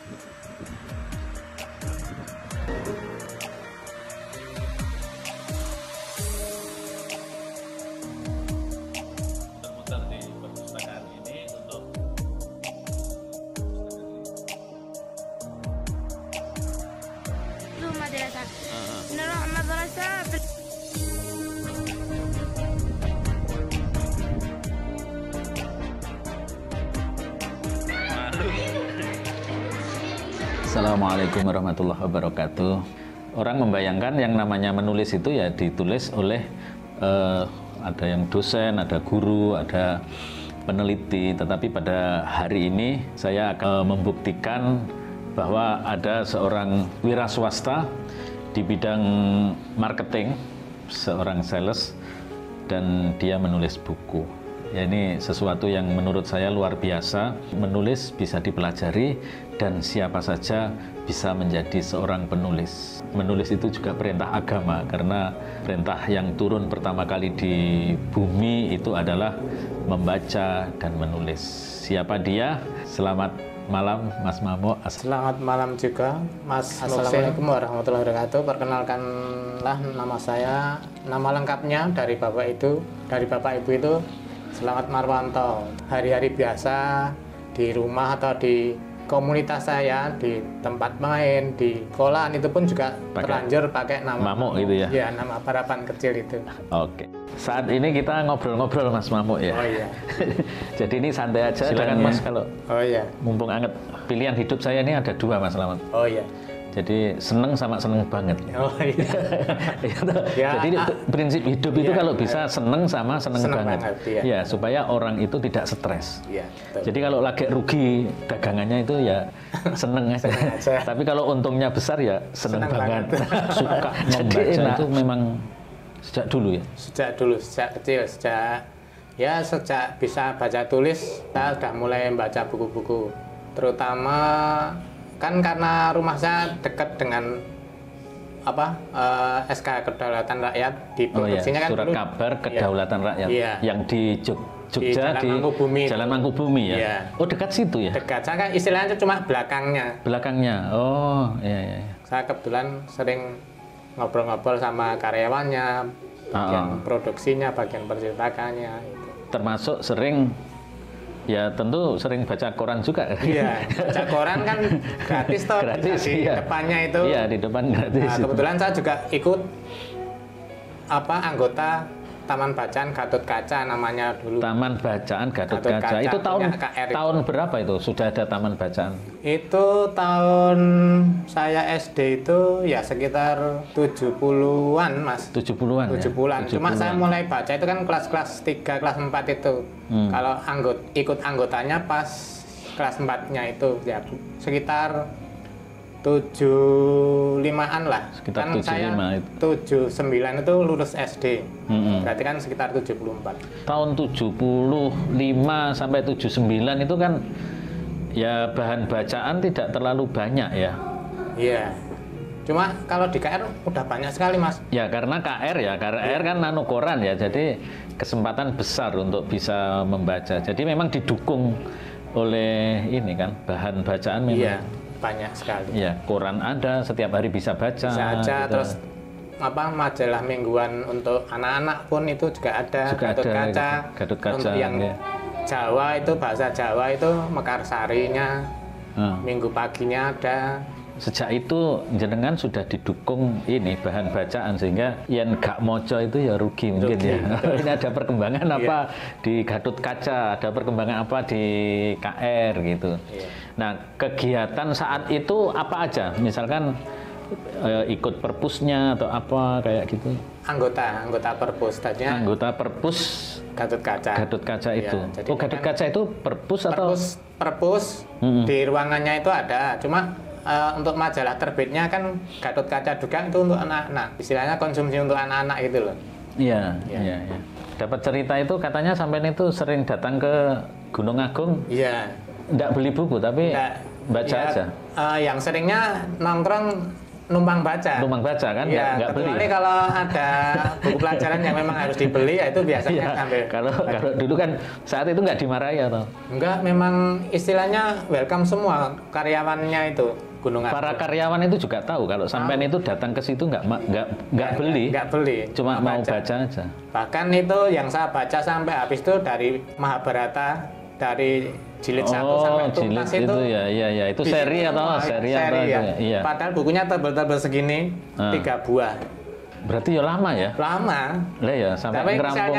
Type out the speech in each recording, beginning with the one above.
Muter-muter di perpustakaan ini untuk madrasah. Naruh madrasah. Assalamualaikum warahmatullahi wabarakatuh. Orang membayangkan yang namanya menulis itu ya ditulis oleh ada yang dosen, ada guru, ada peneliti. Tetapi pada hari ini saya akan membuktikan bahwa ada seorang wira swasta di bidang marketing, seorang sales, dan dia menulis buku. Ya, ini sesuatu yang menurut saya luar biasa. Menulis bisa dipelajari dan siapa saja bisa menjadi seorang penulis. Menulis itu juga perintah agama, karena perintah yang turun pertama kali di bumi itu adalah membaca dan menulis. Siapa dia? Selamat malam Mas Mamo. Selamat malam juga Mas. Assalamualaikum warahmatullahi wabarakatuh. Perkenalkanlah nama saya, nama lengkapnya dari Bapak Ibu itu Selamat Marwanto. Hari-hari biasa di rumah atau di komunitas saya, di tempat main, di sekolahan itu pun juga terlanjur pakai nama Mamo gitu ya? Ya, nama harapan kecil itu. Oke. Saat ini kita ngobrol-ngobrol Mas Mamo ya? Oh iya. Jadi ini santai aja. Silakan Mas, kalau mumpung anget. Pilihan hidup saya ini ada dua Mas Selamat. Oh iya. Jadi seneng sama seneng banget. Oh iya. Ya, jadi prinsip hidup itu kalau bisa seneng sama seneng banget. Ya. Ya, supaya orang itu tidak stres. Ya, jadi kalau lagi rugi dagangannya itu ya seneng aja. Tapi kalau untungnya besar ya seneng banget. Suka membaca itu memang sejak dulu ya? Sejak dulu, sejak kecil, sejak bisa baca tulis, saya sudah mulai membaca buku-buku. Terutama kan karena rumah saya dekat dengan SK Kedaulatan Rakyat, diproduksinya kan Surat Kabar Kedaulatan Rakyat yang di Jogja, di Jalan Mangkubumi ya? Iya. Oh, dekat situ ya? Dekat, saya kan istilahnya cuma belakangnya. Oh iya. Saya kebetulan sering ngobrol-ngobrol sama karyawannya, bagian produksinya, bagian percetakannya gitu. Termasuk sering, ya tentu sering baca koran juga. Iya, baca koran kan gratis toh. Gratis, di depannya itu. Iya, di depan gratis. Nah, kebetulan saya juga ikut anggota Taman Bacaan Gatot Kaca namanya dulu. Taman Bacaan Gatot Kaca. Itu tahun berapa itu sudah ada Taman Bacaan? Itu tahun saya SD itu ya sekitar 70-an Mas. 70-an ya? 70-an. Cuma saya mulai baca itu kan kelas 3, kelas 4 itu. Kalau ikut anggotanya pas kelas 4-nya itu ya sekitar 75-an lah. Sekitar kan 75 saya itu. 79 itu lulus SD. Berarti kan sekitar 74. Tahun 75 sampai 79 itu kan ya bahan bacaan tidak terlalu banyak ya. Iya. Cuma kalau di KR udah banyak sekali Mas. Ya karena KR kan nano koran ya. Jadi kesempatan besar untuk bisa membaca. Jadi memang didukung oleh ini kan bahan bacaan memang. Iya. Banyak sekali. Ya, koran ada, setiap hari bisa baca. Bisa aja, gitu. terus majalah mingguan untuk anak-anak pun itu juga ada. Gatot Kaca. Gatot Kaca. Untuk yang Jawa itu, bahasa Jawa itu Mekarsarinya, Minggu Paginya ada. Sejak itu jenengan sudah didukung ini bahan bacaan sehingga yang gak moco itu ya rugi mungkin ya. Ini ada perkembangan apa di Gatot Kaca, ada perkembangan apa di KR gitu. Nah, kegiatan saat itu apa aja? Misalkan ikut perpusnya atau apa kayak gitu? Anggota perpus tadinya. Anggota perpus Gatot Kaca. Gatot Kaca itu. Ya, Gatot Kaca itu perpus atau? Perpus di ruangannya itu ada. Cuma untuk majalah terbitnya kan Gatot Kaca juga itu untuk anak-anak. Istilahnya konsumsi untuk anak-anak gitu loh. Iya. Dapat cerita itu katanya sampean itu sering datang ke Gunung Agung. Iya. Nggak beli buku tapi baca aja. Yang seringnya nongkrong numpang baca. Numpang baca kan, nggak beli. Kecuali kalau ada buku pelajaran yang memang harus dibeli, ya itu biasanya Iya, sambil. kalau dulu kan saat itu nggak dimarahi atau? Enggak, memang istilahnya welcome semua karyawannya itu Gunung Agung. Para karyawan itu juga tahu kalau sampean itu datang ke situ nggak beli, Nggak beli, cuma mau baca aja. Bahkan itu yang saya baca sampai habis itu dari Mahabharata, dari jilid 1 sampai tuntas itu ya itu seri atau seri atau ya. iya. Padahal bukunya tebel-tebel segini, 3 buah. Berarti ya lama ya? Lama. Lah ya sampai Tapi ngerampung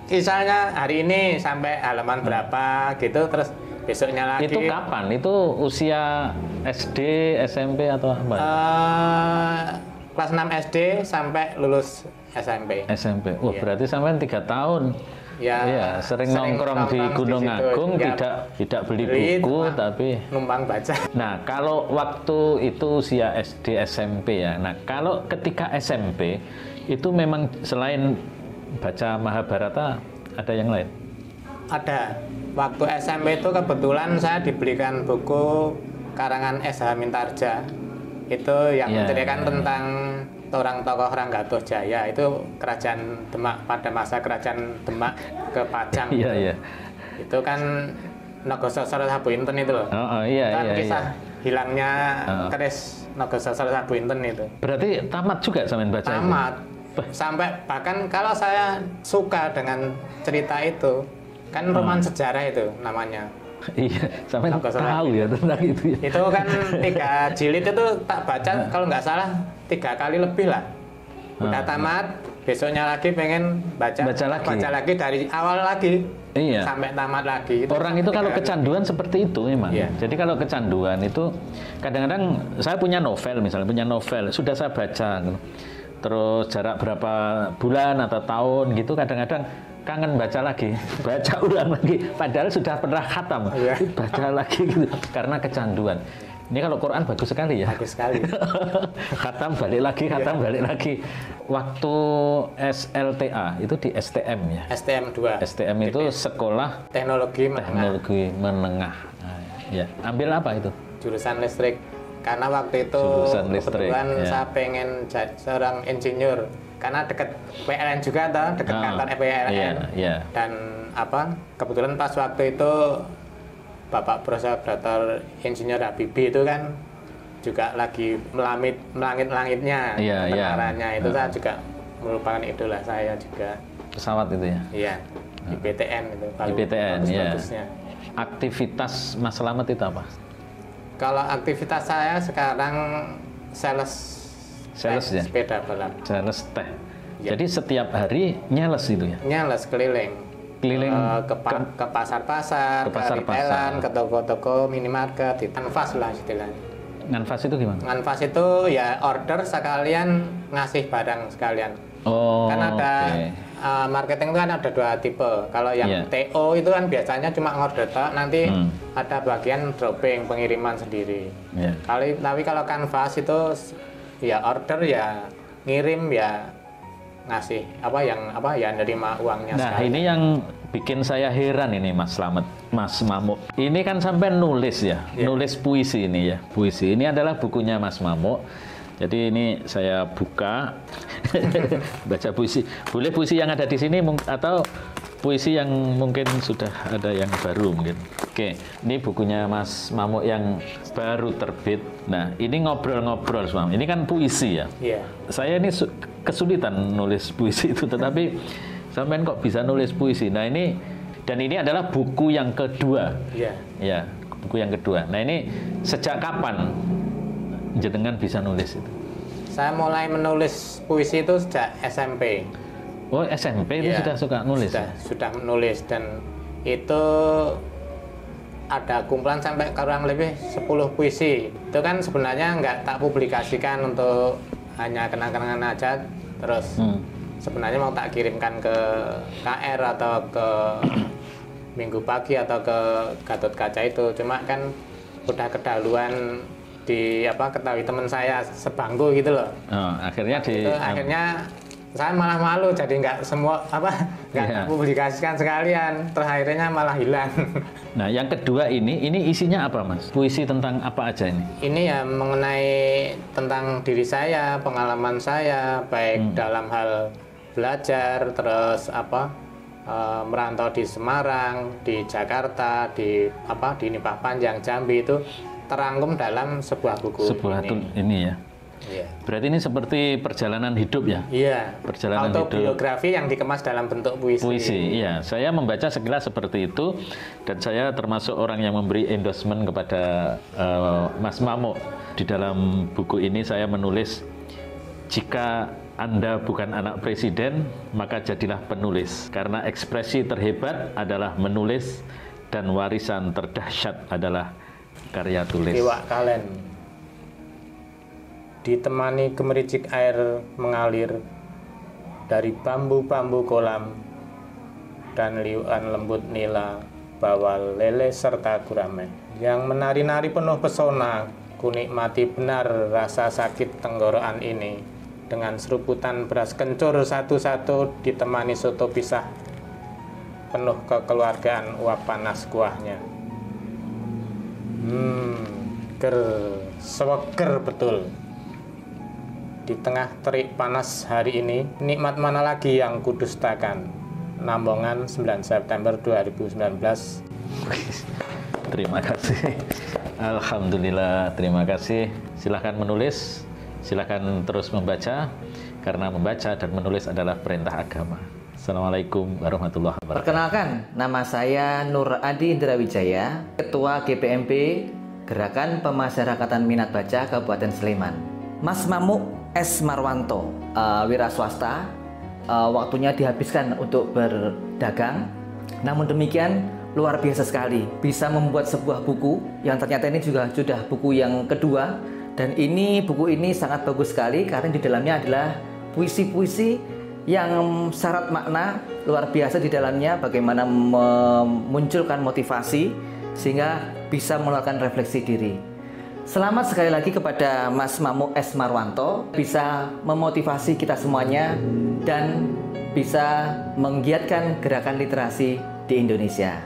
misalnya hari ini sampai halaman berapa gitu, terus besoknya lagi. Itu kapan? Itu usia SD, SMP atau apa? Kelas 6 SD sampai lulus SMP. SMP. Wah, berarti sampai 3 tahun. Ya, sering nongkrong di Gunung Agung, tidak beli buku tapi numpang baca. Nah, kalau waktu itu usia SD, SMP ya. Nah, kalau ketika SMP itu memang selain baca Mahabharata ada yang lain? Ada. Waktu SMP itu kebetulan saya dibelikan buku karangan S.H. Mintarja. Itu yang menceritakan tentang orang tokoh Ranggatuh Jaya, itu kerajaan Demak pada masa kerajaan Demak ke Pajang. Iya. Itu kan Nogososro Sabuinten itu loh. Iya. Kisah hilangnya keris Nogososro Sabuinten itu. Berarti tamat juga sampean baca itu? Tamat. Sampai bahkan kalau saya suka dengan cerita itu, kan roman sejarah itu namanya. Iya, sampai tahu ya tentang itu ya. Itu kan 3 jilid itu tak baca kalau nggak salah 3 kali lebih lah. Udah tamat, besoknya lagi pengen baca lagi dari awal lagi. Iya. Sampai tamat lagi. Orang itu kalau kecanduan seperti itu memang. Iya. Jadi kalau kecanduan itu kadang-kadang saya punya novel misalnya, sudah saya baca gitu. Terus jarak berapa bulan atau tahun gitu kadang-kadang kangen baca lagi, baca ulang lagi, padahal sudah pernah khatam, baca lagi gitu, karena kecanduan. Ini kalau Quran bagus sekali ya. Bagus sekali. Khatam balik lagi. Waktu SLTA itu di STM ya. STM 2. STM itu sekolah teknologi menengah. Nah, ya, ambil apa itu? Jurusan listrik. Karena waktu itu kebetulan saya pengen jadi seorang insinyur. Karena dekat PLN juga dekat kantor PLN. Dan kebetulan pas waktu itu Bapak Profesor Dr. Insinyur Habibie itu kan juga lagi melangit-langitnya ketenarannya. Itu saya juga merupakan idola saya juga. Pesawat itu ya? Iya, di BTN itu paling bagusnya. Aktivitas Mas Slamet itu apa? Kalau aktivitas saya sekarang sales ya? Sepeda balap. Sales teh. Ya. Jadi setiap hari nyales itu ya? Nyales keliling ke pasar-pasar, ke retailan, ke toko-toko, minimarket, di Nganvas lah istilahnya. Nganvas itu gimana? Nganvas itu ya order sekalian ngasih barang sekalian. Kan ada marketing itu kan ada 2 tipe. Kalau yang TO itu kan biasanya cuma ngorder nanti ada bagian dropping, pengiriman sendiri. Tapi kalau Canvas itu ya order ya ngirim ya ngasih yang nerima uangnya. Nah sekali. Ini yang bikin saya heran ini Mas Slamet, Mas Mamuk. Ini kan sampai nulis ya, nulis puisi ini ya. Puisi ini adalah bukunya Mas Mamuk. Jadi ini saya buka, baca puisi. Boleh puisi yang ada di sini atau puisi yang mungkin sudah ada yang baru mungkin. Oke, ini bukunya Mas Mamuk yang baru terbit. Nah, ini ngobrol-ngobrol, Mas Mamuk. Ini kan puisi ya. Saya ini kesulitan nulis puisi itu, tetapi sampean kok bisa nulis puisi. Nah, ini adalah buku yang kedua. Ya, buku yang kedua. Nah, ini sejak kapan jenengan bisa nulis itu? Saya mulai menulis puisi itu sejak SMP. Oh, SMP itu sudah suka nulis? Sudah menulis, dan itu ada kumpulan sampai kurang lebih 10 puisi. Itu kan sebenarnya nggak tak publikasikan untuk hanya kenang-kenangan aja. Terus sebenarnya mau tak kirimkan ke KR atau ke Minggu Pagi atau ke Gatot Kaca itu. Cuma kan udah kedahuluan ketahui teman saya sebangku gitu loh. Akhirnya saya malah malu, jadi nggak nggak publikasikan sekalian, terus akhirnya malah hilang. Nah, yang kedua ini isinya apa, Mas? Puisi tentang apa aja ini? Ini ya mengenai tentang diri saya, pengalaman saya, baik dalam hal belajar, terus merantau di Semarang, di Jakarta, di Nipah Panjang, Jambi, itu terangkum dalam sebuah buku ini ya. Iya. Berarti ini seperti perjalanan hidup ya? Iya. Perjalanan autobiografi yang dikemas dalam bentuk puisi. Iya. Saya membaca sekilas seperti itu, dan saya termasuk orang yang memberi endorsement kepada Mas Mamo. Di dalam buku ini saya menulis, jika Anda bukan anak presiden, maka jadilah penulis. Karena ekspresi terhebat adalah menulis, dan warisan terdahsyat adalah karya tulis. Iwak Kalen. Ditemani gemericik air mengalir dari bambu-bambu kolam dan liuan lembut nila, bawal lele serta gurame yang menari-nari penuh pesona. Kunikmati benar rasa sakit tenggorokan ini dengan seruputan beras kencur satu-satu, ditemani soto pisah penuh kekeluargaan uap panas kuahnya. Seweger betul. Di tengah terik panas hari ini, nikmat mana lagi yang kudustakan? Nambongan 9 September 2019. Terima kasih. Alhamdulillah, terima kasih. Silahkan menulis, silahkan terus membaca, karena membaca dan menulis adalah perintah agama. Assalamualaikum warahmatullahi wabarakatuh. Perkenalkan, nama saya Nur Adi Indrawijaya, Ketua GPMB Gerakan Pemasyarakatan Minat Baca Kabupaten Sleman. Mas Mamuk S. Marwanto, wira swasta, waktunya dihabiskan untuk berdagang. Namun demikian luar biasa sekali, bisa membuat sebuah buku yang ternyata ini juga sudah buku yang kedua. Dan buku ini sangat bagus sekali karena di dalamnya adalah puisi-puisi yang syarat makna luar biasa di dalamnya, bagaimana memunculkan motivasi sehingga bisa melakukan refleksi diri. Selamat sekali lagi kepada Mas Mamuk S. Marwanto, bisa memotivasi kita semuanya dan bisa menggiatkan gerakan literasi di Indonesia.